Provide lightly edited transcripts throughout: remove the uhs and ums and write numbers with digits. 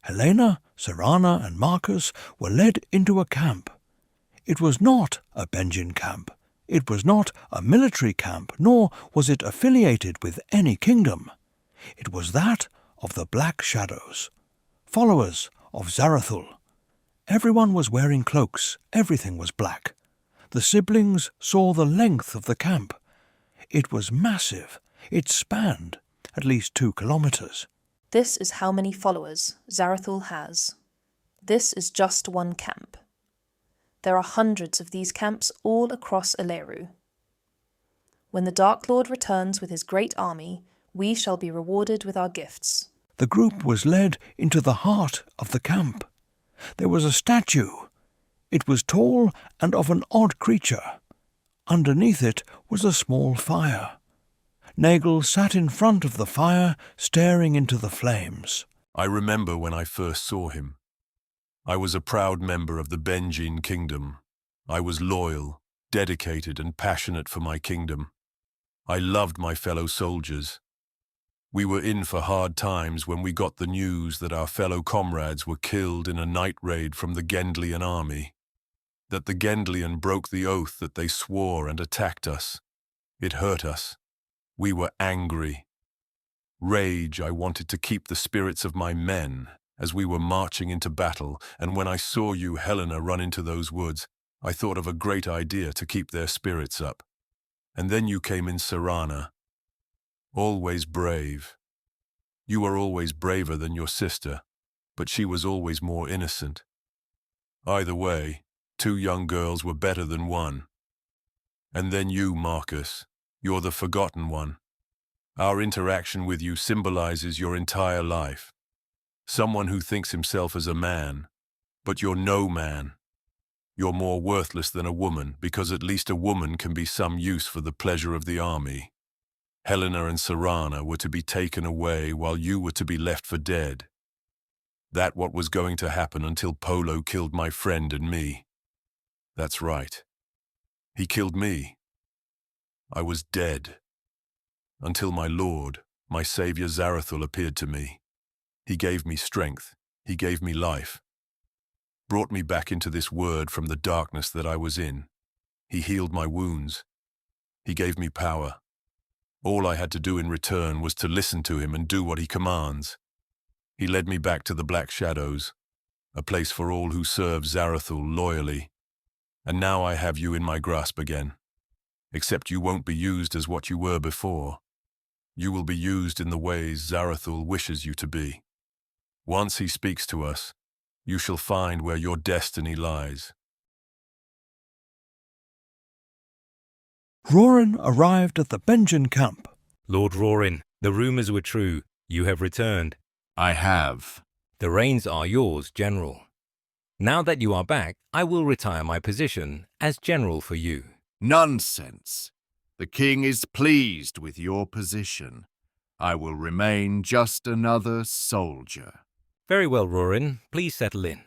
Helena, Serana and Markus were led into a camp. It was not a Benjin camp. It was not a military camp, nor was it affiliated with any kingdom. It was that of the Black Shadows, followers of Zarathul. Everyone was wearing cloaks, everything was black. The siblings saw the length of the camp. It was massive. It spanned at least 2 kilometers. This is how many followers Zarathul has. This is just one camp. There are hundreds of these camps all across Eleru. When the Dark Lord returns with his great army, we shall be rewarded with our gifts. The group was led into the heart of the camp. There was a statue. It was tall and of an odd creature. Underneath it was a small fire. Nagel sat in front of the fire, staring into the flames. I remember when I first saw him. I was a proud member of the Benjin kingdom. I was loyal, dedicated and passionate for my kingdom. I loved my fellow soldiers. We were in for hard times when we got the news that our fellow comrades were killed in a night raid from the Gendlian army. That the Gendlian broke the oath that they swore and attacked us. It hurt us. We were angry. Rage, I wanted to keep the spirits of my men as we were marching into battle, and when I saw you, Helena, run into those woods, I thought of a great idea to keep their spirits up. And then you came in, Serana. Always brave. You were always braver than your sister, but she was always more innocent. Either way, 2 young girls were better than one. And then you, Markus, you're the forgotten one. Our interaction with you symbolizes your entire life. Someone who thinks himself as a man, but you're no man. You're more worthless than a woman, because at least a woman can be some use for the pleasure of the army. Helena and Serana were to be taken away while you were to be left for dead. That what was going to happen until Polo killed my friend and me. That's right. He killed me. I was dead. Until my lord, my savior Zarathul appeared to me. He gave me strength. He gave me life. Brought me back into this world from the darkness that I was in. He healed my wounds. He gave me power. All I had to do in return was to listen to him and do what he commands. He led me back to the Black Shadows, a place for all who serve Zarathul loyally. And now I have you in my grasp again. Except you won't be used as what you were before. You will be used in the ways Zarathul wishes you to be. Once he speaks to us, you shall find where your destiny lies. Rorin arrived at the Benjin camp. Lord Rorin, the rumors were true. You have returned. I have. The reins are yours, General. Now that you are back, I will retire my position as General for you. Nonsense. The king is pleased with your position. I will remain just another soldier. Very well, Rorin. Please settle in.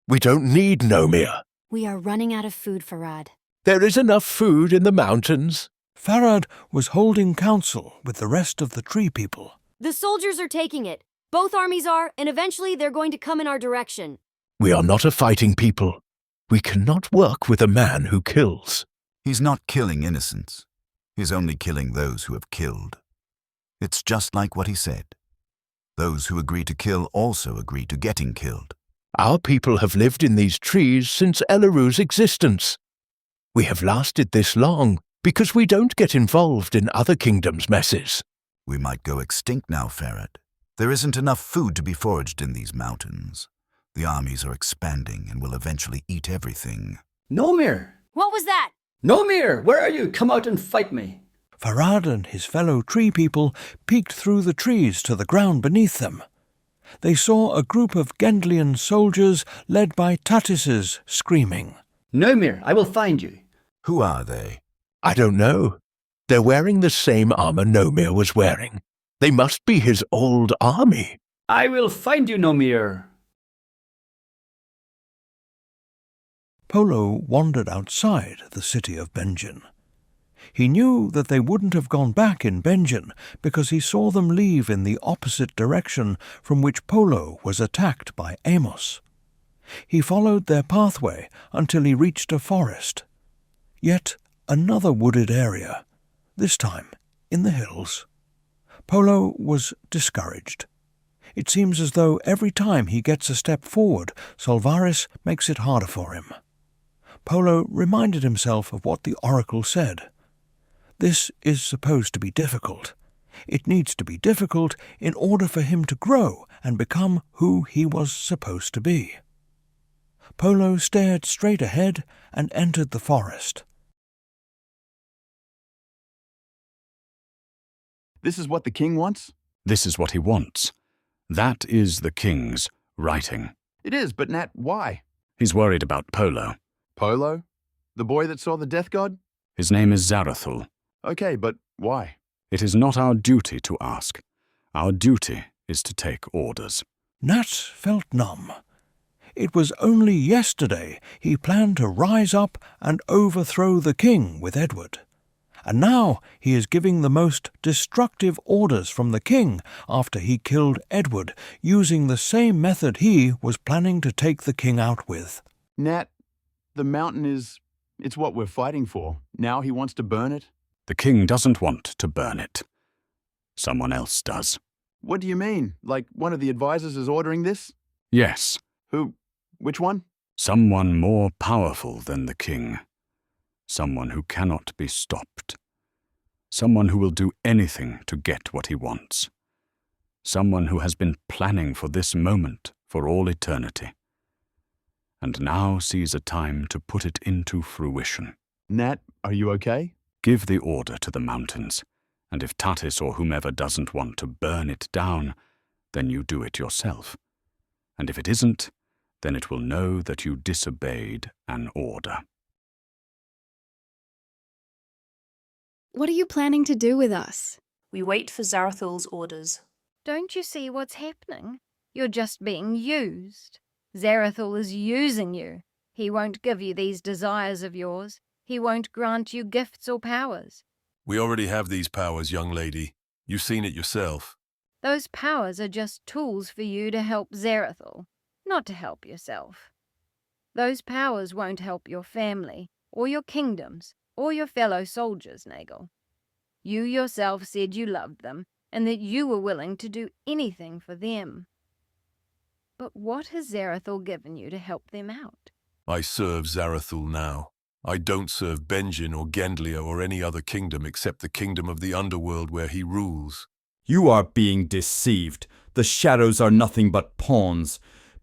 We don't need Nomir. We are running out of food, Farad. There is enough food in the mountains. Farad was holding council with the rest of the tree people. The soldiers are taking it. Both armies are, and eventually they're going to come in our direction. We are not a fighting people. We cannot work with a man who kills. He's not killing innocents. He's only killing those who have killed. It's just like what he said. Those who agree to kill also agree to getting killed. Our people have lived in these trees since Eleru's existence. We have lasted this long because we don't get involved in other kingdoms' messes. We might go extinct now, Farad. There isn't enough food to be foraged in these mountains. The armies are expanding and will eventually eat everything. Nomir! What was that? Nomir, where are you? Come out and fight me. Farad and his fellow tree people peeked through the trees to the ground beneath them. They saw a group of Gendlian soldiers led by Tattises screaming. Nomir, I will find you. Who are they? I don't know. They're wearing the same armor Nomir was wearing. They must be his old army. I will find you, Nomir. Polo wandered outside the city of Benjin. He knew that they wouldn't have gone back in Benjin because he saw them leave in the opposite direction from which Polo was attacked by Amos. He followed their pathway until he reached a forest. Yet another wooded area, this time in the hills. Polo was discouraged. It seems as though every time he gets a step forward, Solvaris makes it harder for him. Polo reminded himself of what the oracle said. This is supposed to be difficult. It needs to be difficult in order for him to grow and become who he was supposed to be. Polo stared straight ahead and entered the forest. This is what the king wants? This is what he wants. That is the king's writing. It is, but Nat, why? He's worried about Polo. Polo? The boy that saw the death god? His name is Zarathul. Okay, but why? It is not our duty to ask. Our duty is to take orders. Nat felt numb. It was only yesterday he planned to rise up and overthrow the king with Edward. And now he is giving the most destructive orders from the king after he killed Edward, using the same method he was planning to take the king out with. Nat, the mountain it's what we're fighting for. Now he wants to burn it? The king doesn't want to burn it. Someone else does. What do you mean? Like one of the advisors is ordering this? Yes. Who? Which one? Someone more powerful than the king. Someone who cannot be stopped. Someone who will do anything to get what he wants. Someone who has been planning for this moment for all eternity. And now sees a time to put it into fruition. Nat, are you okay? Give the order to the mountains, and if Tatis or whomever doesn't want to burn it down, then you do it yourself. And if it isn't, then it will know that you disobeyed an order. What are you planning to do with us? We wait for Zarathul's orders. Don't you see what's happening? You're just being used. Zarathul is using you. He won't give you these desires of yours. He won't grant you gifts or powers. We already have these powers, young lady. You've seen it yourself. Those powers are just tools for you to help Zarathul, not to help yourself. Those powers won't help your family, or your kingdoms, or your fellow soldiers, Nagel. You yourself said you loved them, and that you were willing to do anything for them. But what has Zarathul given you to help them out? I serve Zarathul now. I don't serve Benjin or Gendlia or any other kingdom except the kingdom of the underworld where he rules. You are being deceived. The shadows are nothing but pawns,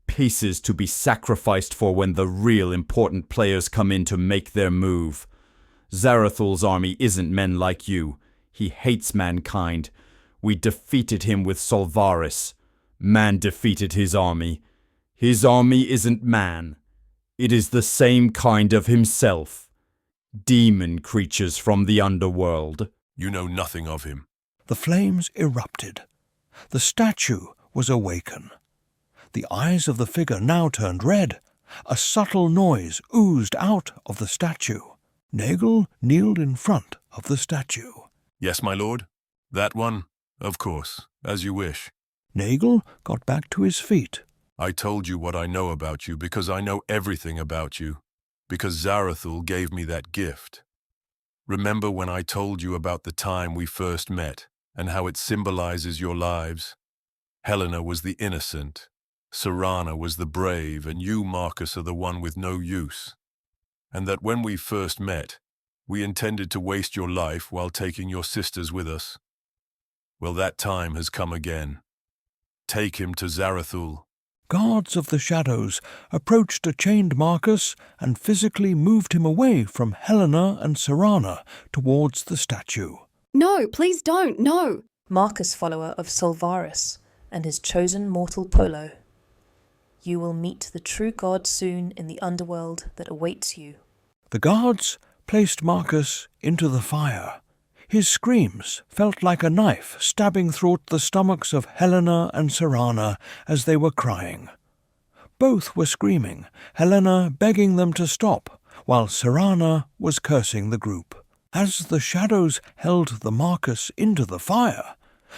pieces to be sacrificed for when the real important players come in to make their move. Zarathul's army isn't men like you. He hates mankind. We defeated him with Solvaris. Man defeated his army. His army isn't man. It is the same kind of himself. Demon creatures from the underworld. You know nothing of him. The flames erupted. The statue was awaken. The eyes of the figure now turned red. A subtle noise oozed out of the statue. Nagel kneeled in front of the statue. Yes, my lord? That one? Of course, as you wish. Nagel got back to his feet. I told you what I know about you because I know everything about you, because Zarathul gave me that gift. Remember when I told you about the time we first met and how it symbolizes your lives? Helena was the innocent, Serana was the brave, and you, Markus, are the one with no use. And that when we first met, we intended to waste your life while taking your sisters with us. Well, that time has come again. Take him to Zarathul. Guards of the shadows approached a chained Markus and physically moved him away from Helena and Serana towards the statue. No, please don't, no! Markus, follower of Solvaris and his chosen mortal Polo. You will meet the true god soon in the underworld that awaits you. The guards placed Markus into the fire. His screams felt like a knife stabbing through the stomachs of Helena and Serana as they were crying. Both were screaming, Helena begging them to stop, while Serana was cursing the group. As the shadows held the Markus into the fire,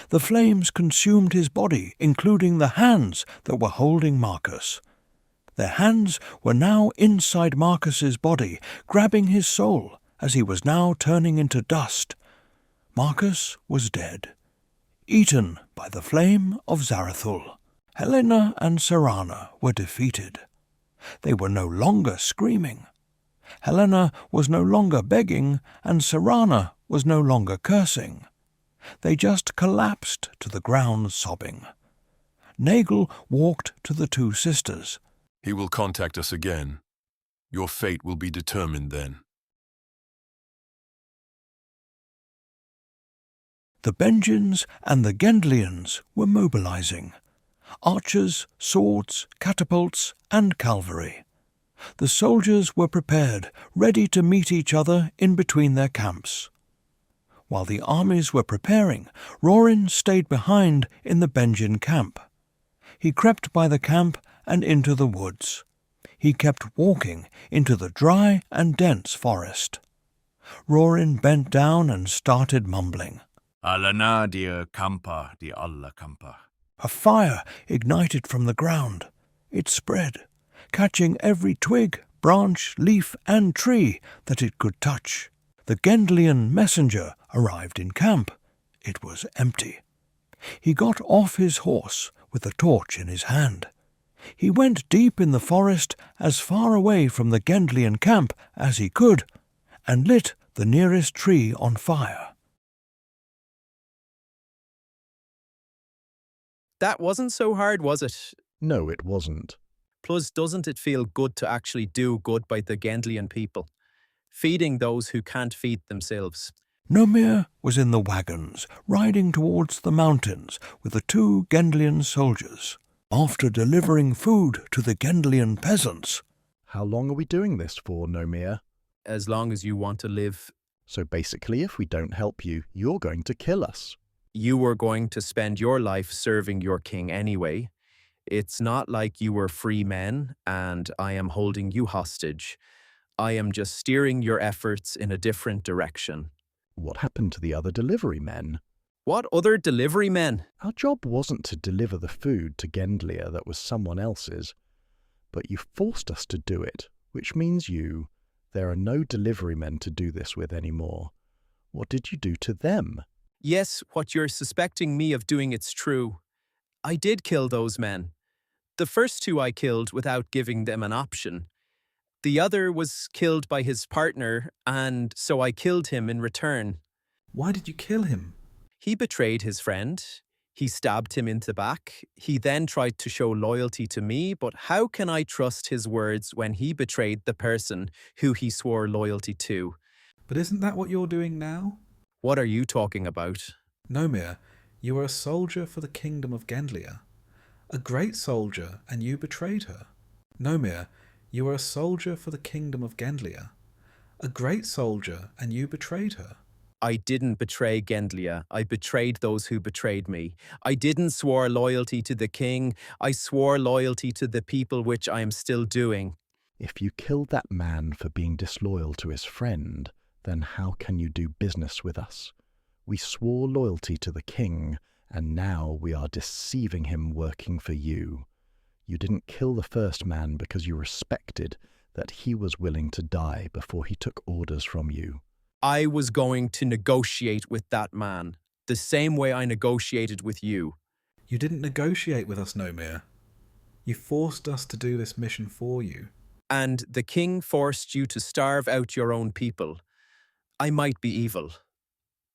the flames consumed his body, including the hands that were holding Markus. Their hands were now inside Markus's body, grabbing his soul as he was now turning into dust. Markus was dead, eaten by the flame of Zarathul. Helena and Serana were defeated. They were no longer screaming. Helena was no longer begging, and Serana was no longer cursing. They just collapsed to the ground sobbing. Nagel walked to the two sisters. He will contact us again. Your fate will be determined then. The Benjins and the Gendlians were mobilizing. Archers, swords, catapults, and cavalry. The soldiers were prepared, ready to meet each other in between their camps. While the armies were preparing, Rorin stayed behind in the Benjin camp. He crept by the camp and into the woods. He kept walking into the dry and dense forest. Rorin bent down and started mumbling. Helena dir kampa di alla kampa. A fire ignited from the ground. It spread, catching every twig, branch, leaf, and tree that it could touch. The Gendlian messenger arrived in camp. It was empty. He got off his horse with a torch in his hand. He went deep in the forest, as far away from the Gendlian camp as he could, and lit the nearest tree on fire. That wasn't so hard, was it? No, it wasn't. Plus, doesn't it feel good to actually do good by the Gendlian people? Feeding those who can't feed themselves. Nomir was in the wagons, riding towards the mountains with the two Gendlian soldiers. After delivering food to the Gendlian peasants. How long are we doing this for, Nomir? As long as you want to live. So basically, if we don't help you, you're going to kill us. You were going to spend your life serving your king anyway. It's not like you were free men, and I am holding you hostage. I am just steering your efforts in a different direction. What happened to the other delivery men? What other delivery men? Our job wasn't to deliver the food to Gendlia that was someone else's. But you forced us to do it, which means there are no delivery men to do this with anymore. What did you do to them? Yes, what you're suspecting me of doing, it's true. I did kill those men. The first two I killed without giving them an option. The other was killed by his partner, and so I killed him in return. Why did you kill him? He betrayed his friend. He stabbed him in the back. He then tried to show loyalty to me, but how can I trust his words when he betrayed the person who he swore loyalty to? But isn't that what you're doing now? What are you talking about? Nomir, you were a soldier for the kingdom of Gendlia. A great soldier, and you betrayed her. Nomir, you were a soldier for the kingdom of Gendlia. A great soldier, and you betrayed her. I didn't betray Gendlia. I betrayed those who betrayed me. I didn't swear loyalty to the king. I swore loyalty to the people, which I am still doing. If you killed that man for being disloyal to his friend, then how can you do business with us? We swore loyalty to the king, and now we are deceiving him working for you. You didn't kill the first man because you respected that he was willing to die before he took orders from you. I was going to negotiate with that man, the same way I negotiated with you. You didn't negotiate with us, Nomir. You forced us to do this mission for you. And the king forced you to starve out your own people. I might be evil,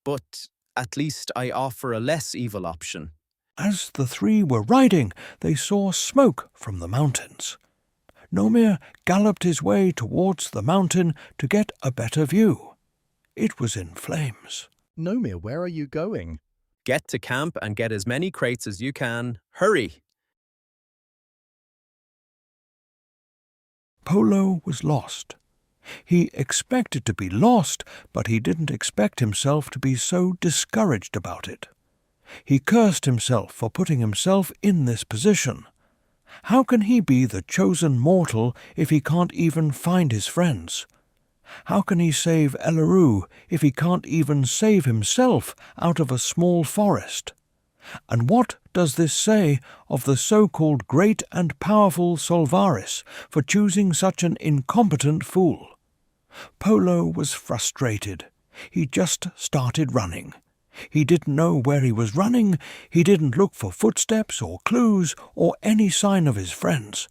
but at least I offer a less evil option. As the three were riding, they saw smoke from the mountains. Nomir galloped his way towards the mountain to get a better view. It was in flames. Nomir, where are you going? Get to camp and get as many crates as you can. Hurry! Polo was lost. He expected to be lost, but he didn't expect himself to be so discouraged about it. He cursed himself for putting himself in this position. How can he be the chosen mortal if he can't even find his friends? How can he save Elleru if he can't even save himself out of a small forest? And what does this say of the so-called great and powerful Solvaris for choosing such an incompetent fool? Polo was frustrated. He just started running. He didn't know where he was running. He didn't look for footsteps or clues or any sign of his friends.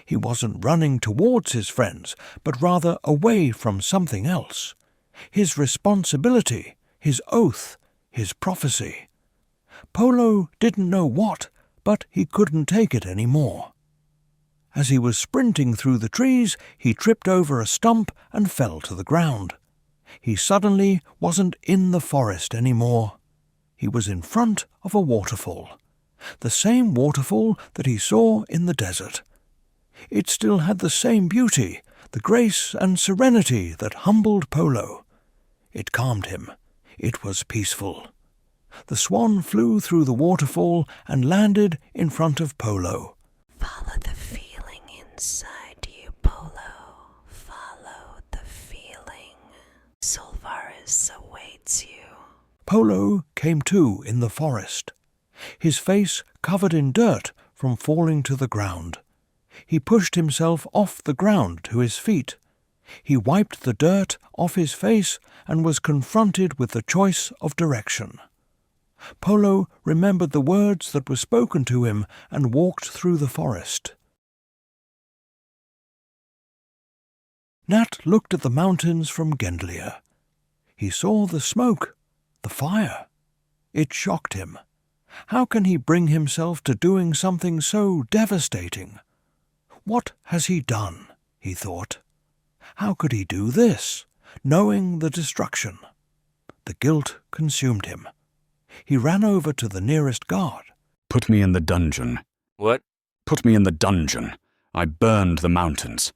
He wasn't running towards his friends, but rather away from something else. His responsibility, his oath, his prophecy. Polo didn't know what, but he couldn't take it any more. As he was sprinting through the trees, he tripped over a stump and fell to the ground. He suddenly wasn't in the forest any more. He was in front of a waterfall, the same waterfall that he saw in the desert. It still had the same beauty, the grace and serenity that humbled Polo. It calmed him. It was peaceful. The swan flew through the waterfall and landed in front of Polo. Follow the feeling inside you, Polo. Follow the feeling. Solvaris awaits you. Polo came to in the forest, his face covered in dirt from falling to the ground. He pushed himself off the ground to his feet. He wiped the dirt off his face and was confronted with the choice of direction. Polo remembered the words that were spoken to him and walked through the forest. Nat looked at the mountains from Gendlia. He saw the smoke, the fire. It shocked him. How can he bring himself to doing something so devastating? What has he done? He thought. How could he do this, knowing the destruction? The guilt consumed him. He ran over to the nearest guard. Put me in the dungeon. What? Put me in the dungeon. I burned the mountains.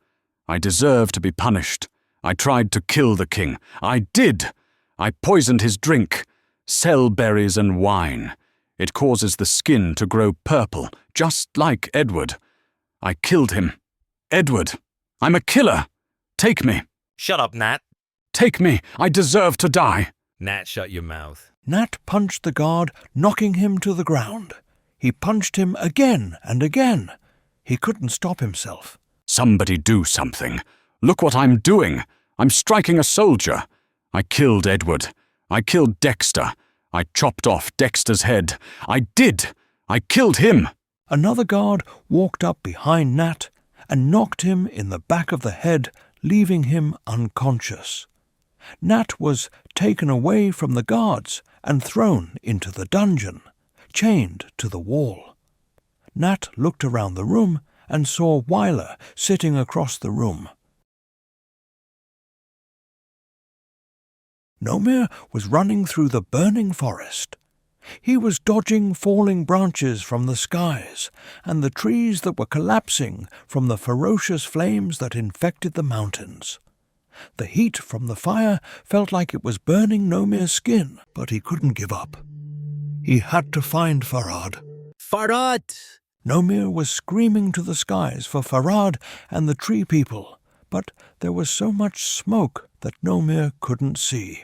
I deserve to be punished. I tried to kill the king. I did! I poisoned his drink. Sell berries and wine. It causes the skin to grow purple, just like Edward. I killed him. Edward! I'm a killer! Take me! Shut up, Nat. Take me! I deserve to die! Nat, shut your mouth. Nat punched the guard, knocking him to the ground. He punched him again and again. He couldn't stop himself. Somebody do something. Look what I'm doing. I'm striking a soldier. I killed Edward. I killed Dexter. I chopped off Dexter's head. I did! I killed him! Another guard walked up behind Nat and knocked him in the back of the head, leaving him unconscious. Nat was taken away from the guards and thrown into the dungeon, chained to the wall. Nat looked around the room and saw Wyler sitting across the room. Nomir was running through the burning forest. He was dodging falling branches from the skies and the trees that were collapsing from the ferocious flames that infected the mountains. The heat from the fire felt like it was burning Nomir's skin, but he couldn't give up. He had to find Farad. Farad! Nomir was screaming to the skies for Farad and the tree people, but there was so much smoke that Nomir couldn't see.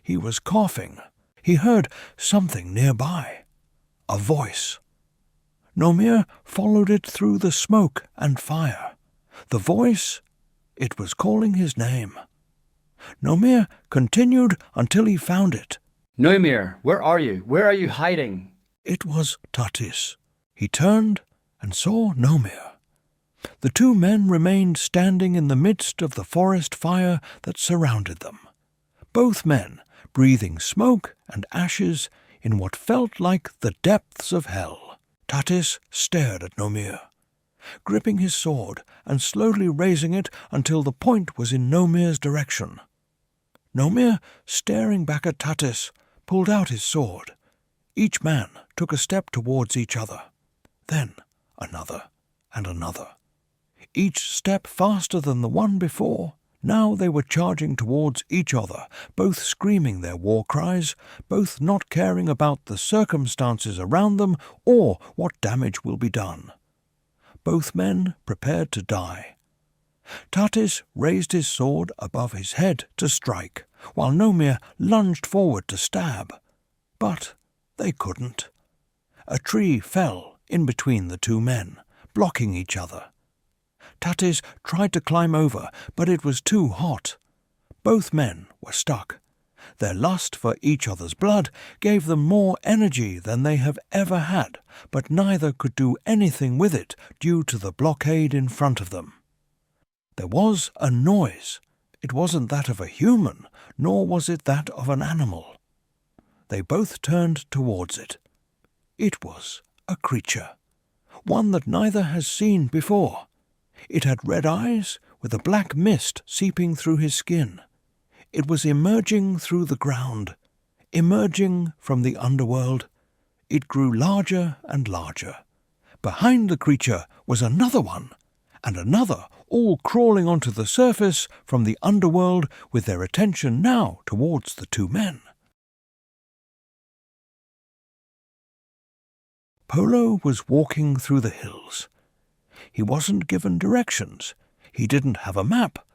He was coughing. He heard something nearby. A voice. Nomir followed it through the smoke and fire. The voice, it was calling his name. Nomir continued until he found it. Nomir, where are you? Where are you hiding? It was Tatis. He turned and saw Nomir. The two men remained standing in the midst of the forest fire that surrounded them. Both men breathing smoke and ashes in what felt like the depths of hell. Tatis stared at Nomir, gripping his sword and slowly raising it until the point was in Nomir's direction. Nomir, staring back at Tatis, pulled out his sword. Each man took a step towards each other, then another and another. Each step faster than the one before. Now they were charging towards each other, both screaming their war cries, both not caring about the circumstances around them or what damage will be done. Both men prepared to die. Tatis raised his sword above his head to strike, while Nomir lunged forward to stab. But they couldn't. A tree fell in between the two men, blocking each other. Tatis tried to climb over, but it was too hot. Both men were stuck. Their lust for each other's blood gave them more energy than they have ever had, but neither could do anything with it due to the blockade in front of them. There was a noise. It wasn't that of a human, nor was it that of an animal. They both turned towards it. It was a creature, one that neither has seen before. It had red eyes with a black mist seeping through his skin. It was emerging through the ground, emerging from the underworld. It grew larger and larger. Behind the creature was another one, and another, all crawling onto the surface from the underworld with their attention now towards the two men. Polo was walking through the hills. He wasn't given directions. He didn't have a map,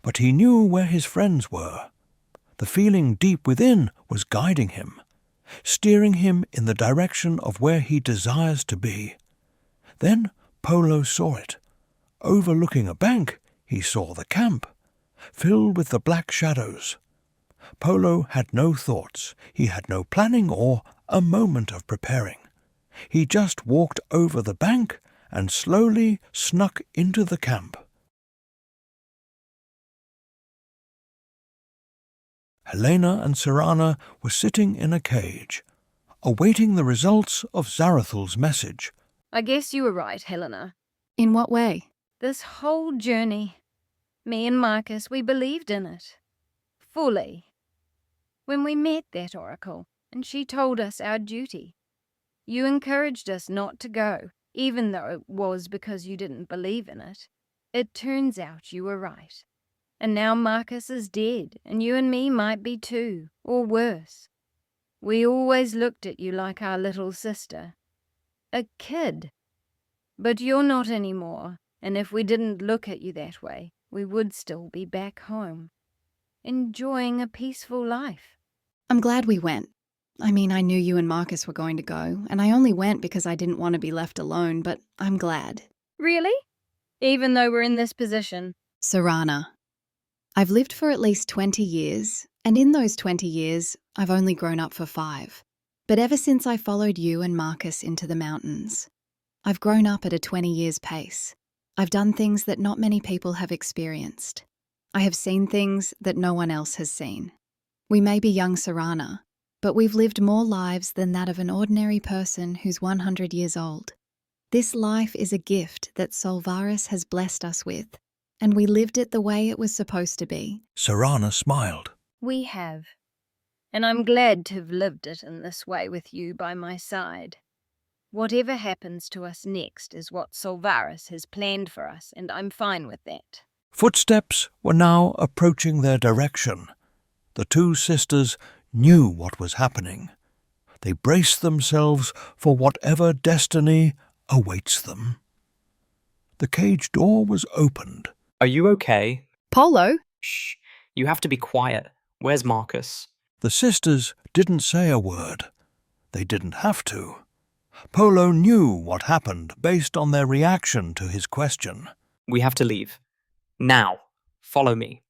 but he knew where his friends were. The feeling deep within was guiding him, steering him in the direction of where he desires to be. Then Polo saw it. Overlooking a bank, he saw the camp, filled with the black shadows. Polo had no thoughts. He had no planning or a moment of preparing. He just walked over the bank and slowly snuck into the camp. Helena and Serana were sitting in a cage, awaiting the results of Zarathal's message. I guess you were right, Helena. In what way? This whole journey, me and Markus, we believed in it. Fully. When we met that oracle, and she told us our duty, you encouraged us not to go, even though it was because you didn't believe in it. It turns out you were right. And now Markus is dead, and you and me might be too, or worse. We always looked at you like our little sister. A kid. But you're not anymore, and if we didn't look at you that way, we would still be back home, enjoying a peaceful life. I'm glad we went. I mean, I knew you and Markus were going to go, and I only went because I didn't want to be left alone, but I'm glad. Really? Even though we're in this position? Serana. I've lived for at least 20 years, and in those 20 years, I've only grown up for 5. But ever since I followed you and Markus into the mountains, I've grown up at a 20 years pace. I've done things that not many people have experienced. I have seen things that no one else has seen. We may be young Serana, but we've lived more lives than that of an ordinary person who's 100 years old. This life is a gift that Solvaris has blessed us with, and we lived it the way it was supposed to be. Serana smiled. We have. And I'm glad to have lived it in this way with you by my side. Whatever happens to us next is what Solvaris has planned for us, and I'm fine with that. Footsteps were now approaching their direction. The two sisters knew what was happening. They braced themselves for whatever destiny awaits them. The cage door was opened. Are you okay? Polo? Shh. You have to be quiet. Where's Markus? The sisters didn't say a word. They didn't have to. Polo knew what happened based on their reaction to his question. We have to leave. Now. Follow me.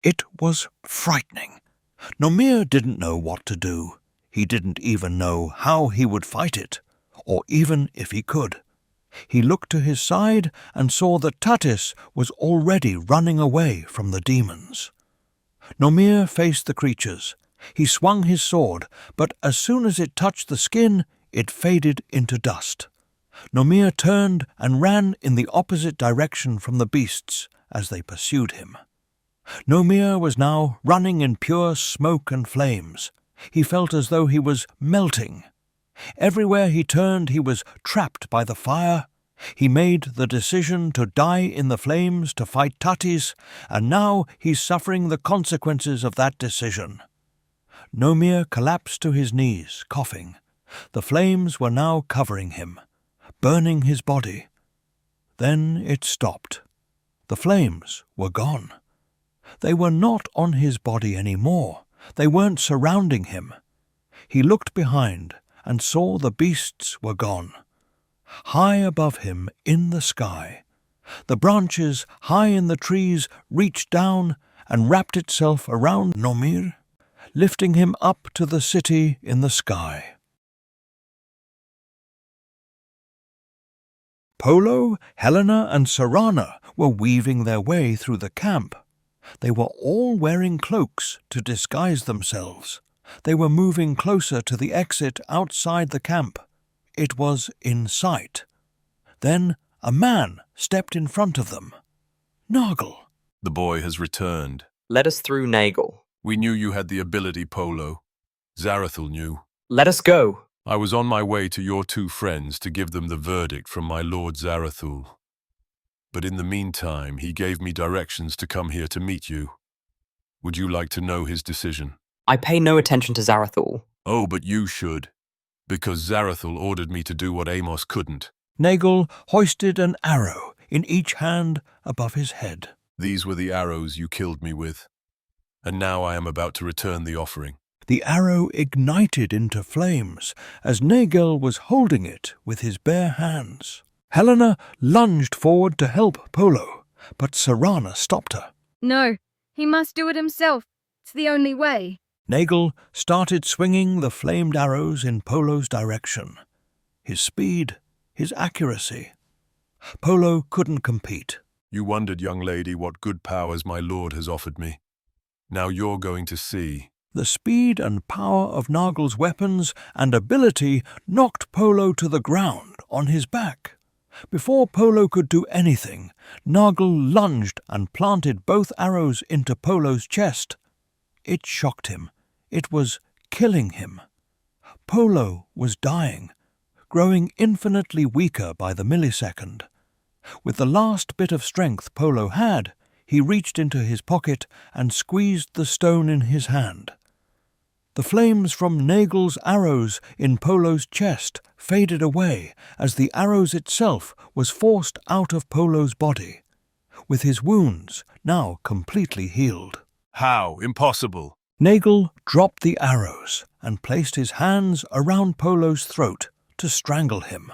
It was frightening. Nomir didn't know what to do. He didn't even know how he would fight it, or even if he could. He looked to his side and saw that Tatis was already running away from the demons. Nomir faced the creatures. He swung his sword, but as soon as it touched the skin, it faded into dust. Nomir turned and ran in the opposite direction from the beasts as they pursued him. Nomir was now running in pure smoke and flames. He felt as though he was melting. Everywhere he turned he was trapped by the fire. He made the decision to die in the flames to fight Tatis, and now he's suffering the consequences of that decision. Nomir collapsed to his knees, coughing. The flames were now covering him, burning his body. Then it stopped. The flames were gone. They were not on his body any more. They weren't surrounding him. He looked behind and saw the beasts were gone. High above him in the sky, the branches high in the trees reached down and wrapped itself around Nomir, lifting him up to the city in the sky. Polo, Helena, and Serana were weaving their way through the camp. They were all wearing cloaks to disguise themselves. They were moving closer to the exit outside the camp. It was in sight. Then a man stepped in front of them. Nargle. The boy has returned. Let us through, Nagel. We knew you had the ability, Polo. Zarathul knew. Let us go. I was on my way to your two friends to give them the verdict from my lord Zarathul. But in the meantime, he gave me directions to come here to meet you. Would you like to know his decision? I pay no attention to Zarathul. Oh, but you should, because Zarathul ordered me to do what Amos couldn't. Nagel hoisted an arrow in each hand above his head. These were the arrows you killed me with, and now I am about to return the offering. The arrow ignited into flames as Nagel was holding it with his bare hands. Helena lunged forward to help Polo, but Serana stopped her. No, he must do it himself. It's the only way. Nagel started swinging the flamed arrows in Polo's direction. His speed, his accuracy. Polo couldn't compete. You wondered, young lady, what good powers my lord has offered me. Now you're going to see. The speed and power of Nagel's weapons and ability knocked Polo to the ground on his back. Before Polo could do anything, Nagel lunged and planted both arrows into Polo's chest. It shocked him. It was killing him. Polo was dying, growing infinitely weaker by the millisecond. With the last bit of strength Polo had, he reached into his pocket and squeezed the stone in his hand. The flames from Nagel's arrows in Polo's chest faded away as the arrows itself was forced out of Polo's body, with his wounds now completely healed. How? Impossible! Nagel dropped the arrows and placed his hands around Polo's throat to strangle him.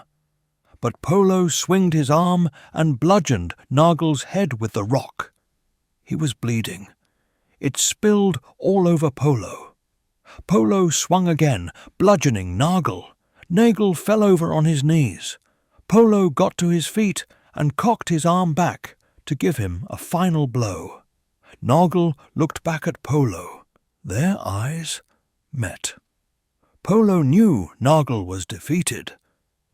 But Polo swinged his arm and bludgeoned Nagel's head with the rock. He was bleeding. It spilled all over Polo. Polo swung again, bludgeoning Nagel. Nagel fell over on his knees. Polo got to his feet and cocked his arm back to give him a final blow. Nagel looked back at Polo. Their eyes met. Polo knew Nagel was defeated.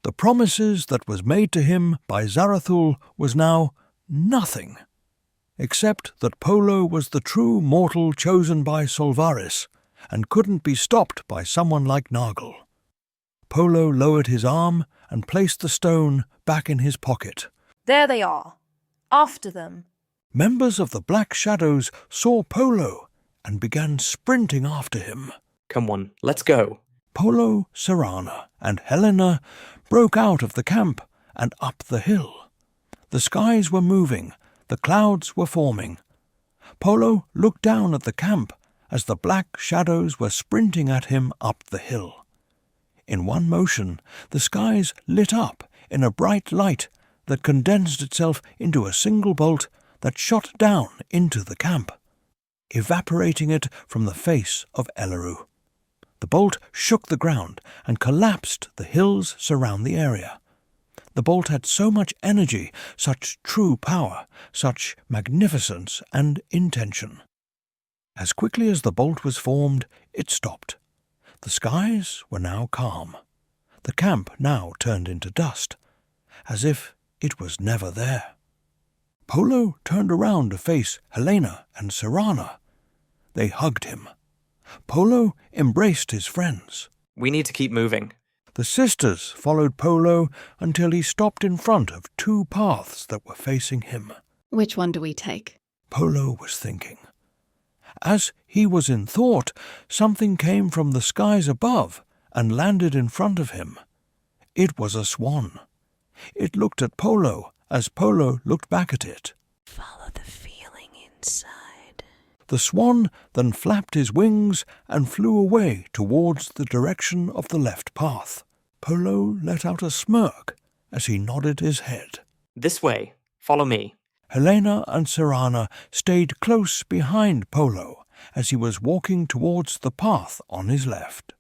The promises that was made to him by Zarathul was now nothing, except that Polo was the true mortal chosen by Solvaris and couldn't be stopped by someone like Nagel. Polo lowered his arm and placed the stone back in his pocket. There they are. After them. Members of the Black Shadows saw Polo and began sprinting after him. Come on, let's go. Polo, Serana, and Helena broke out of the camp and up the hill. The skies were moving, the clouds were forming. Polo looked down at the camp as the Black Shadows were sprinting at him up the hill. In one motion, the skies lit up in a bright light that condensed itself into a single bolt that shot down into the camp, evaporating it from the face of Elleru. The bolt shook the ground and collapsed the hills surround the area. The bolt had so much energy, such true power, such magnificence and intention. As quickly as the bolt was formed, it stopped. The skies were now calm. The camp now turned into dust, as if it was never there. Polo turned around to face Helena and Serana. They hugged him. Polo embraced his friends. We need to keep moving. The sisters followed Polo until he stopped in front of two paths that were facing him. Which one do we take? Polo was thinking. As he was in thought, something came from the skies above and landed in front of him. It was a swan. It looked at Polo as Polo looked back at it. Follow the feeling inside. The swan then flapped his wings and flew away towards the direction of the left path. Polo let out a smirk as he nodded his head. This way. Follow me. Helena and Serana stayed close behind Polo as he was walking towards the path on his left.